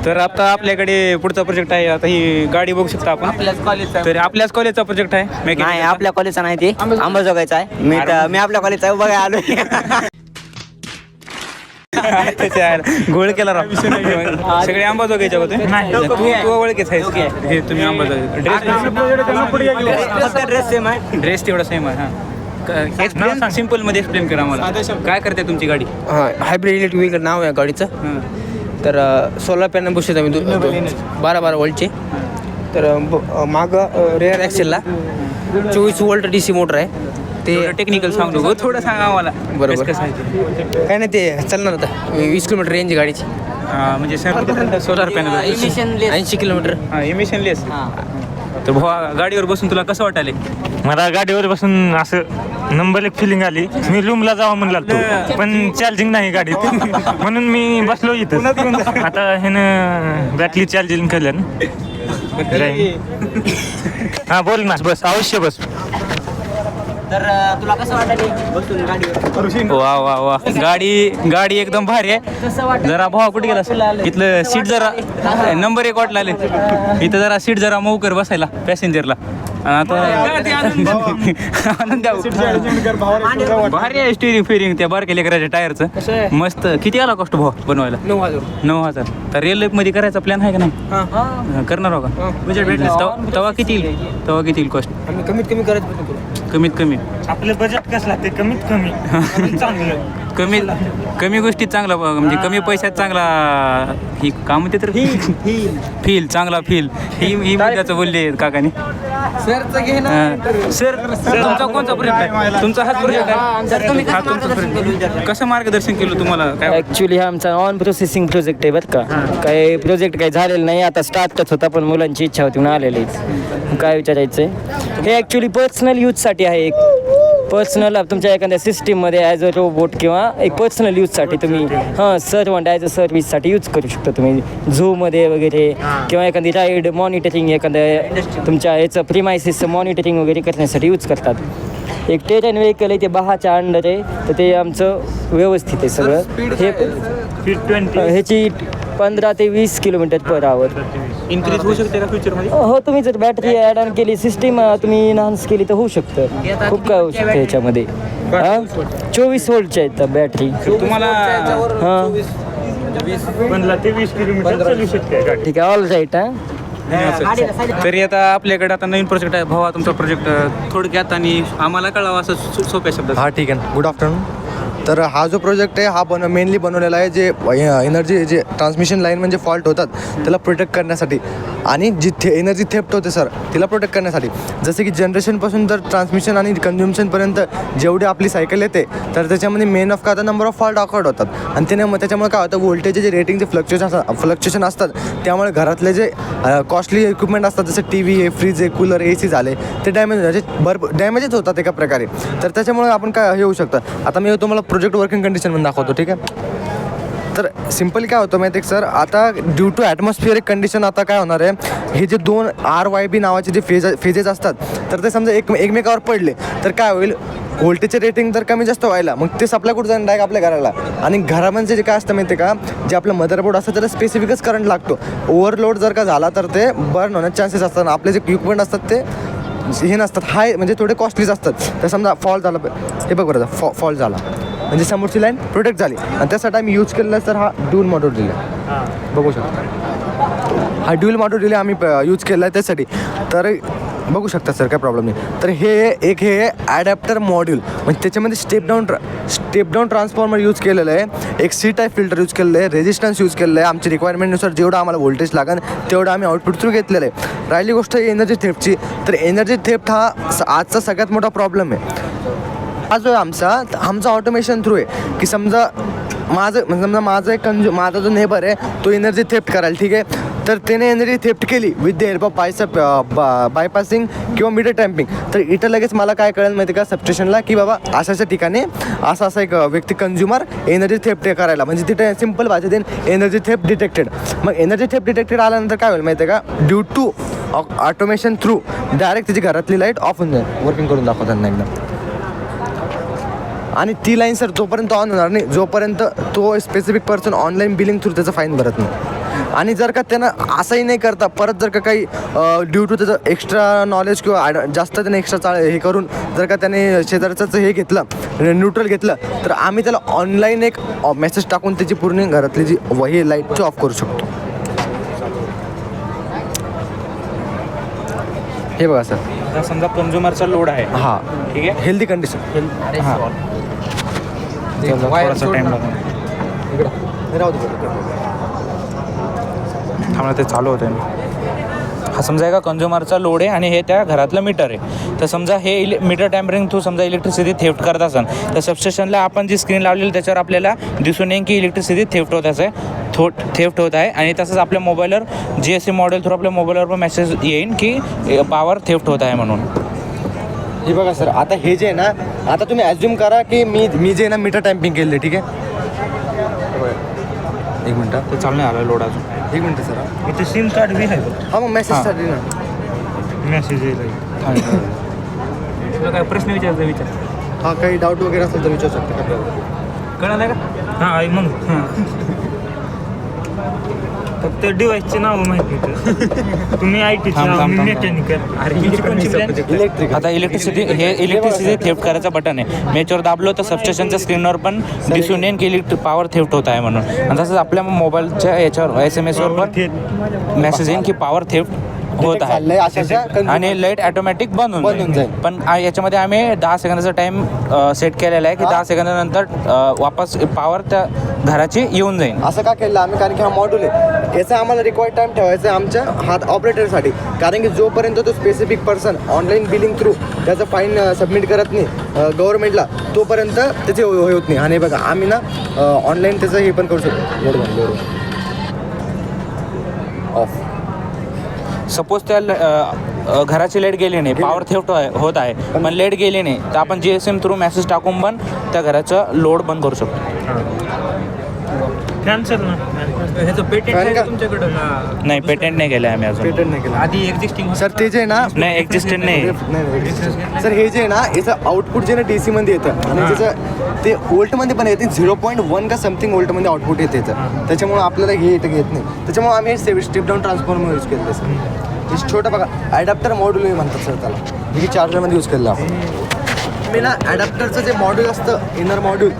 तर आता आपल्याकडे पुढचा प्रोजेक्ट आहे. आता ही गाडी बघू शकता आपण तर आपल्याच कॉलेजचा प्रोजेक्ट आहे. नाही आपल्या कॉलेजचा नाही ते अंबाजोगाईचा आहे. मी आपल्या कॉलेजचा बघा आलो. गोळ केला राव. सगळे अंबाजोगाईच्या होते. तू ओळखीच आहे हे तुम्ही अंबाजोगाई. ड्रेस तेवढा सेम आहे. हा सिम्पल मध्ये एक्सप्लेन करा मला. काय करते तुमची गाडी? हायब्रिड इलेक्ट्रिक व्हेकल नाव आहे गाडीचं. तर सोलर पॅनल बसवत आम्ही 12 वोल्टचे. तर मागं रेअर ॲक्सेलला 24 वोल्ट DC मोटर आहे. ते टेक्निकल सांगू थोडं सांगा आम्हाला. बरोबर कसं आहे काय नाही ते चालणार होतं 20 किलोमीटर रेंज गाडीची. म्हणजे सोलार पॅनल 80 किलोमीटर इमिशन लेस. तर भावा गाडीवर बसून तुला कसं वाटायले? मला गाडीवर बसून असं नंबर एक फिलिंग आली. मी रूमला जावं म्हणला तो पण चार्जिंग नाही गाडीत म्हणून मी बसलो इथं. आता ह्यानं बॅटरी चार्जिंग केलं ना. हा बोल ना. बस अवश्य बस. तर तुला कसं वाटलं बसून गाडीवर? वा वा वा गाडी एकदम भारी आहे. जरा भावा कुठे गेला? इथलं सीट जरा नंबर 1 वाटला आले. इथं जरा सीट जरा मऊ कर बसायला पॅसेंजरला. आता भारी आहे स्टिअरिंग फिरिंग त्या बारक्या लेकराच्या टायरचं मस्त. किती आला कॉस्ट भाव बनवायला? 9,000. तर रिअल लाईफ मध्ये करायचा प्लॅन आहे का नाही? करणार हो का? बजेट भेटलं तेव्हा किती येईल कॉस्ट? आम्ही कमीत कमी करायचं. कमीत कमी आपलं बजेट कसला ते कमीत कमी चांगलं. कमी गोष्टीत चांगला म्हणजे कमी पैशात चांगला ही काम म्हणते तर फील चांगला फील ही मुद्द्याचं बोलले काकाने. सर तुमचा कोणता प्रोजेक्ट आहे? तुमचा हाच प्रोजेक्ट आहे. कसं मार्गदर्शन केलं तुम्हाला? काय ॲक्च्युली हा आमचा ऑन प्रोसेसिंग प्रोजेक्ट आहे बरं का. काही प्रोजेक्ट काही झालेलं नाही. आता स्टार्टच होता पण मुलांची इच्छा होती म्हणून आलेली. काय विचारायचं आहे? हे ॲक्च्युली पर्सनल यूजसाठी आहे. एक पर्सनल तुमच्या एखाद्या सिस्टीममध्ये ॲज अ रोबोट किंवा एक पर्सनल यूजसाठी तुम्ही सर्वंट ॲज अ सर्व्हिससाठी यूज करू शकता तुम्ही. झूमध्ये वगैरे किंवा एखादी राईड मॉनिटरिंग एखाद्या तुमच्या याचं प्रिमायसिसचं मॉनिटरिंग वगैरे करण्यासाठी यूज करतात. एक टेरेन व्हेकल आहे ते 10च्या अंडर आहे. तर ते आमचं व्यवस्थित आहे सगळं. हे ह्याची 15 ते 20 किलोमीटर पर आवर इन्क्रीज होऊ शकते का फ्युचरमध्ये? हो तुम्ही जर बॅटरी ॲड ऑन केली सिस्टीम तुम्ही इन्हान्स केली तर होऊ शकतं. खूप काय होऊ शकतं ह्याच्यामध्ये. 24 वोल्टच्या आहेत बॅटरी. तुम्हाला हां 20 किलोमीटर चालू शकते. ठीक आहे ऑल राईट. तरी आता आपल्याकडे आता नवीन प्रोजेक्ट आहे भावा. तुमचा प्रोजेक्ट थोडक्यात आणि आम्हाला कळावा असं सोप्या शब्दात. हा ठीक आहे. Good afternoon. तर हा जो प्रोजेक्ट आहे हा मेनली बनवलेला आहे जे एनर्जी जे ट्रान्समिशन लाईन म्हणजे फॉल्ट होतात त्याला प्रोटेक्ट करण्यासाठी आणि जिथे एनर्जी थेफ्ट होते सर तिला प्रोटेक्ट करण्यासाठी. जसं की जनरेशनपासून तर ट्रान्समिशन आणि कन्झ्युम्शनपर्यंत जेवढी आपली सायकल येते तर त्याच्यामध्ये मेन ऑफ का नंबर ऑफ फॉल्ट ऑकर्ड होतात. आणि त्याच्यामुळे काय होतं वोल्टेजचे जे रेटिंगचे फ्लक्च्युएशन असतात त्यामुळे घरातले जे कॉस्टली इक्विपमेंट असतात जसं TV आहे, फ्रीज आहे, कूलर, AC झाले ते डॅमेजच होतात एका प्रकारे. तर त्याच्यामुळे आपण काय हे होऊ शकतं. आता मी तुम्हाला प्रोजेक्ट वर्किंग कंडिशनमध्ये दाखवतो. ठीक आहे. तर सिम्पली काय होतं माहिती आहे सर आता ड्यू टू ॲटमॉस्फिअरिक कंडिशन आता काय होणार आहे हे जे 2 RYB नावाचे जे फेजेस असतात तर ते समजा एकमेकावर पडले तर काय होईल व्होल्टेजचे रेटिंग तर कमी जास्त व्हायला मग ते सप्लाय कुठं जाणार डायरेक्ट आपल्या घराला. आणि घरामध्ये जे काय असतं माहिती आहे का जे आपलं मदरबोर्ड असतं त्याला स्पेसिफिकच करंट लागतो. ओव्हरलोड जर का झाला तर ते बर्न होण्याचे चान्सेस असतात. आपले जे इक्विपमेंट असतात ते हे नसतात हाय म्हणजे थोडे कॉस्टलीच असतात. तर समजा फॉल्ट झाला हे बघ बरं फॉल्ट झाला म्हणजे समोरची लाईन प्रोटेक्ट झाली आणि त्यासाठी आम्ही यूज केलेला तर हा ड्यूल मॉड्यूल दिला. बघू शकता हा ड्यूल मॉड्यूल दिला आम्ही यूज केला आहे त्यासाठी. तर बघू शकता सर काय प्रॉब्लेम नाही. तर हे ॲडॅप्टर मॉड्यूल म्हणजे त्याच्यामध्ये स्टेप डाऊन ट्रान्सफॉर्मर यूज केलेलं आहे. एक C टाईप फिल्टर यूज केलेलं आहे. रेजिस्टन्स यूज केलेलं आहे. आमच्या रिक्वायरमेंटनुसार जेवढं आम्हाला व्होल्टेज लागेल तेवढं आम्ही आउटपुट थ्रू घेतलेलं आहे. राहिली गोष्ट एनर्जी थेफ्टची. तर एनर्जी थेफ्ट हा आजचा सगळ्यात मोठा प्रॉब्लेम आहे. हा जो आमचा ऑटोमेशन थ्रू आहे की समजा माझा जो नेबर आहे तो एनर्जी थेफ्ट करायला ठीक आहे. तर त्याने एनर्जी थेफ्ट केली with the help of bypassing किंवा मीटर टॅम्पिंग. तर इथं लगेच मला काय कळेल माहिती का सबस्टेशनला की बाबा अशा ठिकाणी असा एक व्यक्ती कंझ्युमर एनर्जी थेफ्ट करायला म्हणजे तिथे सिम्पल भाषेत देईन एनर्जी थेफ्ट डिटेक्टेड. मग एनर्जी थेफ्ट डिटेक्टेड आल्यानंतर काय होईल माहिती आहे का due to automation through direct त्याची घरातली लाईट ऑफ होऊन जाईल. वर्किंग करून दाखवतात त्यांना एकदम. आणि ती लाईन सर जोपर्यंत ऑन होणार नाही जोपर्यंत तो specific person online billing through त्याचं फाईन भरत नाही. आणि जर का त्यानं असंही नाही करता परत जर का काही ड्यू टू त्याचं एक्स्ट्रा नॉलेज किंवा जास्त त्याने एक्स्ट्रा हे करून जर का त्याने शेजारचं हे घेतलं न्यूट्रल घेतलं तर आम्ही त्याला ऑनलाईन एक मेसेज टाकून त्याची पूर्ण घरातली जी वही लाईटची ऑफ करू शकतो. हे बघा सर, आता समजा कंझ्युमरचा लोड आहे, हां ठीक आहे, हेल्दी कंडिशन. हां थोडासा टाईम लागतो. त्यामुळे ते चालू होतं. हा समजा का कंझ्युमरचा लोड आहे आणि हे त्या घरातलं मीटर आहे. तर समजा हे मीटर टॅम्परिंग थ्रू समजा इलेक्ट्रिसिटी थेफ्ट करत असेल तर सबस्टेशनला आपण जी स्क्रीन लावलेली त्याच्यावर आपल्याला दिसून येईल की इलेक्ट्रिसिटी थेफ्ट होत आहे, थेफ्ट होत आहे. आणि तसंच आपल्या मोबाईलवर GSM मॉडेल थ्रू आपल्या मोबाईलवर पण मेसेज येईल की पॉवर थेफ्ट होत आहे म्हणून. हे बघा सर, आता हे जे आहे ना, आता तुम्ही ॲज्युम करा की मी जे आहे ना मीटर टॅम्पिंग केलं, ठीक आहे. एक मिनटं, ते चालू नाही आलं लोड अजून. एक मिनटं सर. इथे सिम कार्ड बी आहे हां मग मेसेजसाठी ना. मेसेज येईल. तुला काय प्रश्न विचारायचा विचार. हां काही डाऊट वगैरे असेल तर विचारू शकता का? कळलं का? हां आहे मग फक्त डिव्हाइसचे नाव माहिती नाही. तुम्ही IT नाव, मी मेकॅनिकल. अरे ही कोणची ब्रँड? इलेक्ट्रिक. आता इलेक्ट्रिसिटी थेफ्ट करायचं बटन आहे. मी याच्यावर दाबलो तर सबस्टेशनच्या स्क्रीनवर पण दिसून येईल की पॉवर थेफ्ट होत आहे म्हणून. आणि तसंच आपल्या मोबाईलच्या याच्यावर SMS वर पण मेसेज येईल की पॉवर थेफ्ट होत आहे आणि लाईट ऑटोमॅटिक बंद होऊन जाईल. पण याच्यामध्ये आम्ही 10 सेकंदाचा टाईम सेट केलेला आहे की 10 सेकंदानंतर वापस पॉवर त्या घराची येऊन जाईल. असं का केलं आम्ही, कारण की हा मॉड्यूल आहे, याचा आम्हाला रिक्वायर्ड टाईम ठेवायचा आहे आमच्या हात ऑपरेटरसाठी. कारण की जोपर्यंत तो specific person online billing through त्याचं फाईन सबमिट करत नाही गव्हर्नमेंटला तोपर्यंत त्याचे होत नाही. आणि बघा आम्ही ना ऑनलाईन त्याचं हे पण करू शकतो. बरोबर ऑफ. सपोज त्या घराची लाईट गेली नाही, पॉवर थेफ्ट होत आहे पण लाईट गेली नाही तर आपण GSM थ्रू मेसेज टाकून पण त्या घराचं लोड बंद करू शकतो. कॅन्सल ना. ह्याचं पेटेंट आहे का तुमच्याकडं? नाही, पेटेंट नाही केलं आम्ही अजून. पेटेंट नाही केलं आधी एक्झिस्टिंग सर. ते जे आहे ना, नाही एक्झिस्टंट नाही. सर हे जे आहे ना याचं आउटपुट जे ना DC मध्ये येतं आणि त्याचं ते वोल्टमध्ये पण येते 0.1 का समथिंग वोल्टमध्ये आउटपुट येते त्याचं. त्याच्यामुळे आपल्याला हे येत नाही. त्याच्यामुळे आम्ही स्टेप डाऊन ट्रान्सफॉर्मर यूज केलं सर. हे छोटं बघा ॲडॅप्टर मॉड्यूल म्हणतात सर त्याला. हे चार्जरमध्ये यूज केलं आपण. मी ना ॲडॅप्टरचं जे मॉड्यूल असतं इनर मॉड्यूल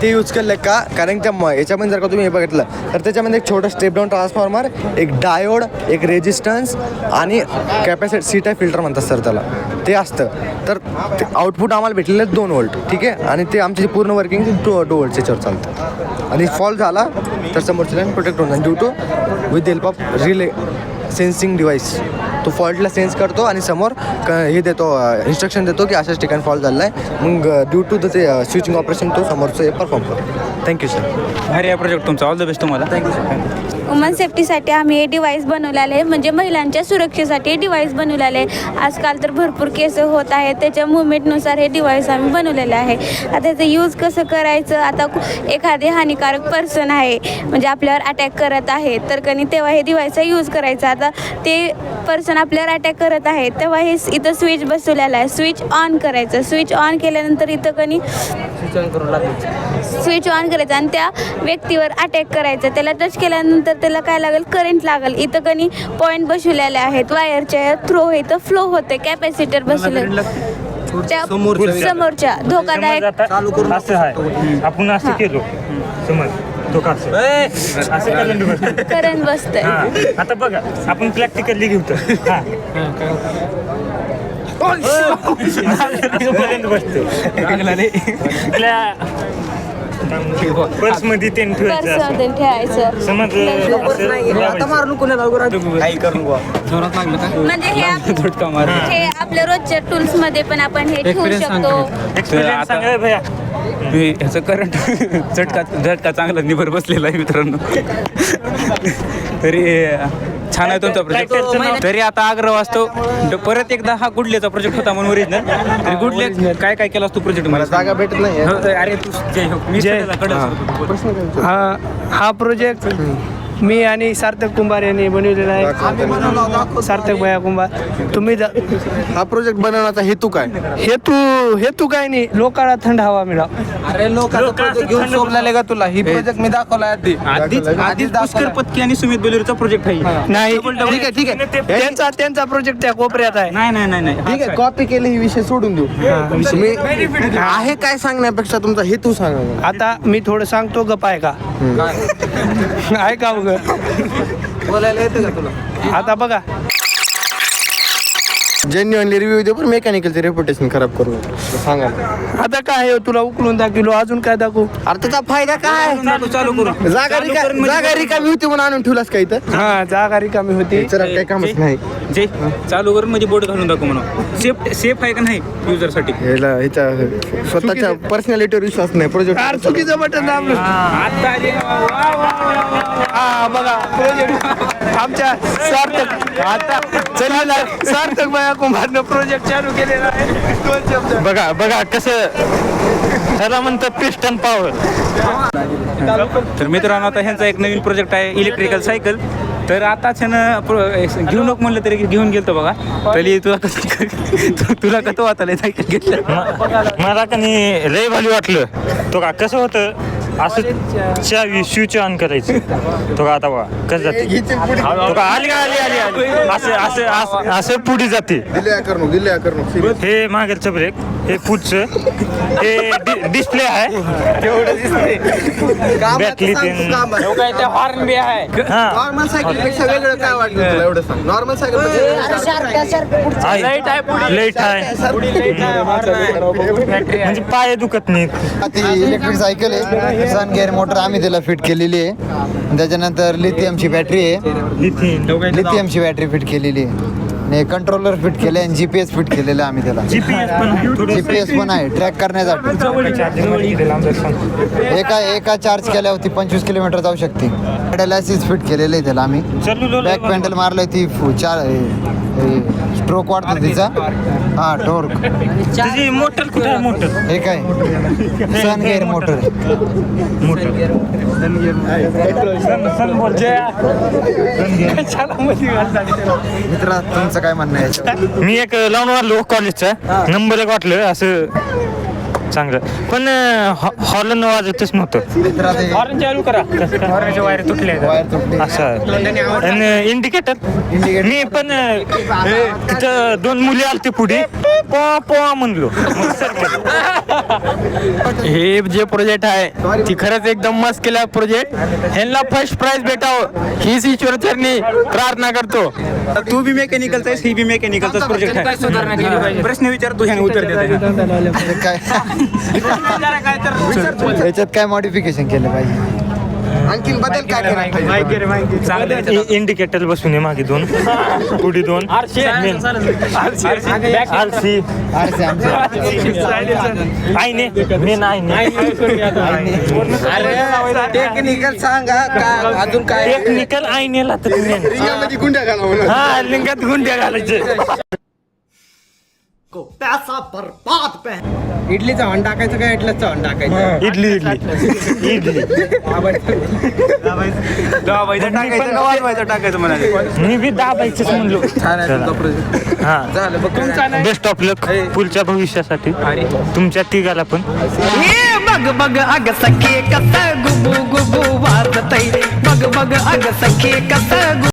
ते यूज केलं का, कारण त्या याच्यामध्ये जर का तुम्ही हे बघितलं तर त्याच्यामध्ये एक छोटं स्टेप डाऊन ट्रान्सफॉर्मर, एक डायोड, एक रेजिस्टन्स आणि कॅपॅसिटी सी टाईप फिल्टर म्हणतात सर त्याला, ते असतं. तर ते आउटपुट आम्हाला भेटलेलं 2 व्होल्ट, ठीक आहे. आणि ते आमची पूर्ण वर्किंग 2 व्होल्टच्या याच्यावर चालतं. आणि फॉल झाला तर समोरची लाईन प्रोटेक्ट होऊन जाईल due to with help of relay sensing device. तो फॉल्टला सेन्स करतो आणि समोर हे देतो, इन्स्ट्रक्शन देतो की अशाच ठिकाणी फॉल्ट झाला आहे. मग ड्यू टू ते स्विचिंग ऑपरेशन तो समोरचं हे परफॉर्म करतो. Thank you sir. भारी आहे प्रोजेक्ट तुमचा. ऑल द बेस्ट तुम्हाला. Thank you sir. वुमन सेफ्टीसाठी आम्ही हे डिव्हाइस बनवलेले आहे, म्हणजे महिलांच्या सुरक्षेसाठी हे डिव्हाइस बनवलेले आहे. आजकाल तर भरपूर केस होत आहेत, त्याच्या मुवमेंटनुसार हे डिव्हाइस आम्ही बनवलेले आहे. आता त्याचं यूज कसं करायचं, आता एखादे हानिकारक पर्सन आहे म्हणजे आपल्यावर अटॅक करत आहे तर कधी तेव्हा हे डिव्हाइसचा यूज करायचा. आता ते पर्सन आपल्यावर अटॅक करत आहे तेव्हा हे इथं स्विच बसवलेलं आहे, स्विच ऑन करायचं. स्विच ऑन केल्यानंतर इथं कधी स्विच ऑन करायचं आणि त्या व्यक्तीवर अटॅक करायचं. त्याला टच केल्यानंतर त्याला काय लागेल, करंट लागेल. इथं कधी पॉईंट बसवलेले आहेत वायरच्या थ्रू, इथं फ्लो होते. कॅपॅसिटर बसवले त्या समोरच्या धोकादायक. असं आहे, आपण असं केलो समज करंट बसतंय. आता बघा आपण प्रॅक्टिकली घेऊ तर पर्स मध्ये ठेवायचं समज म्हणजे हे आपल्या रोजच्या टूल्स मध्ये पण आपण हे ठेवू शकतो. एक्सपिरियन्स सांगा भैया. ह्याचं करंट झटका चांगला निभर बसलेला आहे मित्रांनो. तरी छान आहे तुमचा प्रोजेक्ट. तरी आता आग्रह असतो परत एकदा हा गुडलेचा प्रोजेक्ट होता म्हणून ओरिजिनल. तरी गुडले काय काय केला असतो प्रोजेक्ट? मला जागा भेटत नाही. अरे तू हा प्रोजेक्ट मी आणि सार्थक कुंभार यांनी बनवलेला आहे. सार्थक भैया कुंभार. तुम्ही हा प्रोजेक्ट बनवण्याचा हेतू काय? हेतू काय नाही, लोकांना थंड हवा मिळाव. अरे लोकांचा घेऊन सोडला का तुला? ही प्रोजेक्ट मी दाखवला आधीच पुष्कर पत्की आणि सुमित बेलूरचा प्रोजेक्ट आहे. नाही, ठीक आहे त्यांचा प्रोजेक्ट त्या कोपऱ्यात आहे. नाही ठीक आहे, कॉपी केले ही विषय सोडून देऊ. मी आहे काय सांगण्यापेक्षा तुमचा हेतू सांगा. आता मी थोडं सांगतो, गप आहे का? ऐका उग. बोलायला येतं का तुला? आता बघा, जेन्युअनली रिव्ह्यू दे, पण मेकॅनिकलचे रेप्युटेशन खराब करू सांगा. आता काय आहे, तुला उकलून दाखवलो, अजून काय दाखवू? अरे त्याचा फायदा काय? चालू करू. जागा रिकामी होती म्हणून आणून ठेवलास काही तर. हा, जागा रिकामी होती. जरा काही कामच नाही. जे चालू करून म्हणजे बोर्ड घालून दाखव म्हणा. सेफ आहे का नाही युजरसाठी? ह्याच्या स्वतःच्या पर्सनॅलिटीवर विश्वास नाही. प्रोजेक्ट चुकीचं बटन दाबलं. हा बघा, प्रोजेक्ट आमच्या सार्थक भैया कुंभारनं प्रोजेक्ट चालू केलेला आहे. बघा कसं ह्याला म्हणतात पिस्टन पॉवर. तर मित्रांनो, आता ह्यांचा एक नवीन प्रोजेक्ट आहे, इलेक्ट्रिकल सायकल. तर आताच ह्यानं घेऊ नको म्हणलं तरी घेऊन गेलतो बघा. तरी तुला कसं वाटलं सायकल घेतलं? मला का नाही लय भारी वाटलं. तो का कसं होतं, असं चावी स्विच ऑन करायचं. तो का आता बघा कसं जाते, तो का आली असं पुढे जाते. हे मागेलचं ब्रेक, हे पुढचं, हे डिस्प्ले आहे, बॅटरी हॉर्न बी आहे. नॉर्मल सायकल पेक्षा वेगळं काय वाटलं तुला? एवढं सांग. नॉर्मल सायकल लाईट आहे, म्हणजे पाय दुखत नाही. ती इलेक्ट्रिक सायकल आहे, सन गेअर मोटर आम्ही त्याला फिट केलेली आहे. त्याच्यानंतर लिथियमची बॅटरी आहे, लिथियमची बॅटरी फिट केलेली आहे. आणि कंट्रोलर फिट केले आणि GPS फिट केलेलं आहे आम्ही त्याला. GPS पण आहे ट्रॅक करण्यासाठी. एका चार्ज केल्यावरती 25 किलोमीटर जाऊ शकते. पॅडलायसिस फिट केलेलं आहे त्याला आम्ही. बॅक पॅन्डल मारलंय, ती स्ट्रोक वाढतो तिचा. हा, टॉर्क. मोटर कुठे आहे? मोटर हे काय सन गेअर मोटर आहे. मित्रा, तुमचं काय म्हणणं आहे? मी एक लावून वाटलो कॉलेजचा, नंबर 1 वाटलं असं चांगलं, पण हॉर्न वाजतच नव्हतं. हॉर्न चालू करा. वायर तुटले. असं इंडिकेटर. मी पण तिथं 2 मुली आलते पुढे, पॉ म्हणलो. हे जे प्रोजेक्ट आहे ती खरंच एकदम मस्त केला प्रोजेक्ट. ह्यांना फर्स्ट प्राइज भेटावं हीच ईश्वर चरणी प्रार्थना करतो. तू बी मेकॅनिकलचा आहेस, ही बी मेकॅनिकलचा प्रोजेक्ट आहे. प्रश्न विचार, तू ह्याने उत्तर देत. काय याच्यात काय मॉडिफिकेशन केलं पाहिजे? आणखीन बदल काय करायला? इंडिकेटर बसून आहे मागे 2, पुढे 2, आरसी आईने मेन आईने. टेक्निकल सांगा का अजून काय? टेक्निकल आईनेला तर रिंगामध्ये गुंड्या घाला म्हणून. हा, लिंगात गुंड्या घालायचे. इडलीचा हॉर्न टाकायचं का इडलीचा हॉर्न टाकायचं? इडली टाकायचं म्हणाले. मी बी दाबायचंच म्हणलो. हा, बेस्ट ऑफ लक पुढच्या भविष्यासाठी तुमच्या तिघाला पण. बग अग सखे कस गुबू गुबू वाजतय. बग अग सखे कस